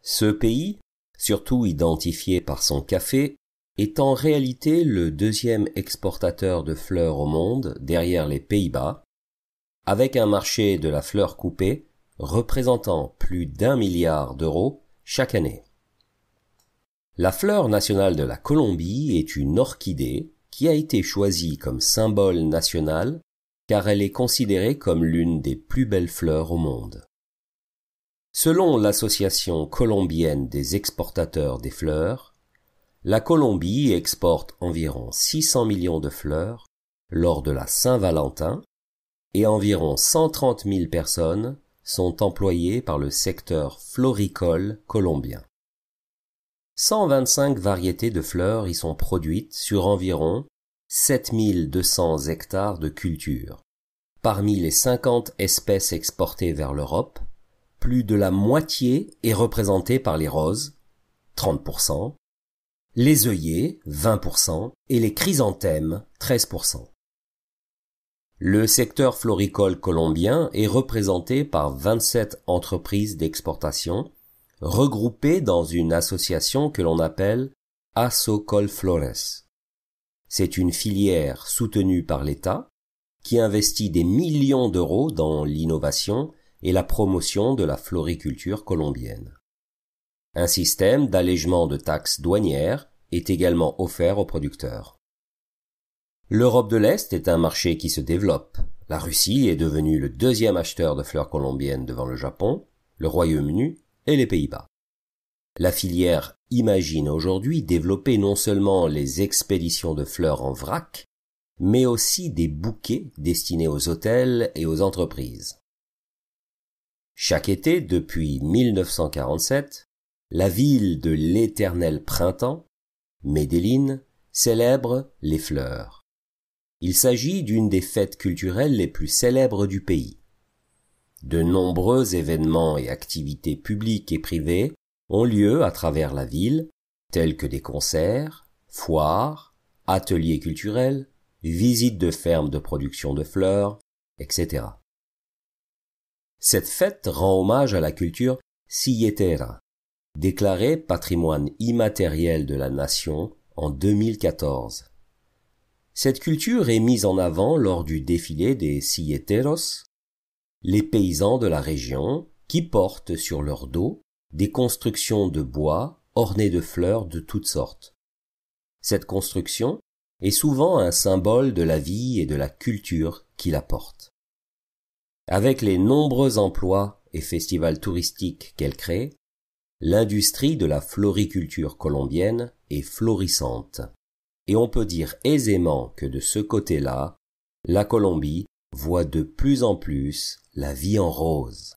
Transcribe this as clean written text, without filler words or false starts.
Ce pays, surtout identifié par son café, est en réalité le deuxième exportateur de fleurs au monde derrière les Pays-Bas, avec un marché de la fleur coupée représentant plus d'1 milliard d'euros chaque année. La fleur nationale de la Colombie est une orchidée qui a été choisie comme symbole national car elle est considérée comme l'une des plus belles fleurs au monde. Selon l'Association colombienne des exportateurs des fleurs, la Colombie exporte environ 600 millions de fleurs lors de la Saint-Valentin et environ 130 000 personnes sont employées par le secteur floricole colombien. 125 variétés de fleurs y sont produites sur environ 7200 hectares de culture. Parmi les 50 espèces exportées vers l'Europe, plus de la moitié est représentée par les roses, 30%, les œillets, 20%, et les chrysanthèmes, 13%. Le secteur floricole colombien est représenté par 27 entreprises d'exportation regroupées dans une association que l'on appelle Asocolflores. C'est une filière soutenue par l'État qui investit des millions d'euros dans l'innovation et la promotion de la floriculture colombienne. Un système d'allègement de taxes douanières est également offert aux producteurs. L'Europe de l'Est est un marché qui se développe. La Russie est devenue le deuxième acheteur de fleurs colombiennes devant le Japon, le Royaume-Uni et les Pays-Bas. La filière imagine aujourd'hui développer non seulement les expéditions de fleurs en vrac, mais aussi des bouquets destinés aux hôtels et aux entreprises. Chaque été, depuis 1947, la ville de l'éternel printemps, Medellín, célèbre les fleurs. Il s'agit d'une des fêtes culturelles les plus célèbres du pays. De nombreux événements et activités publiques et privées ont lieu à travers la ville, tels que des concerts, foires, ateliers culturels, visites de fermes de production de fleurs, etc. Cette fête rend hommage à la culture silletera, déclarée patrimoine immatériel de la nation en 2014. Cette culture est mise en avant lors du défilé des silleteros, les paysans de la région qui portent sur leur dos des constructions de bois ornées de fleurs de toutes sortes. Cette construction est souvent un symbole de la vie et de la culture qui la porte. Avec les nombreux emplois et festivals touristiques qu'elle crée, l'industrie de la floriculture colombienne est florissante. Et on peut dire aisément que de ce côté-là, la Colombie voit de plus en plus la vie en rose.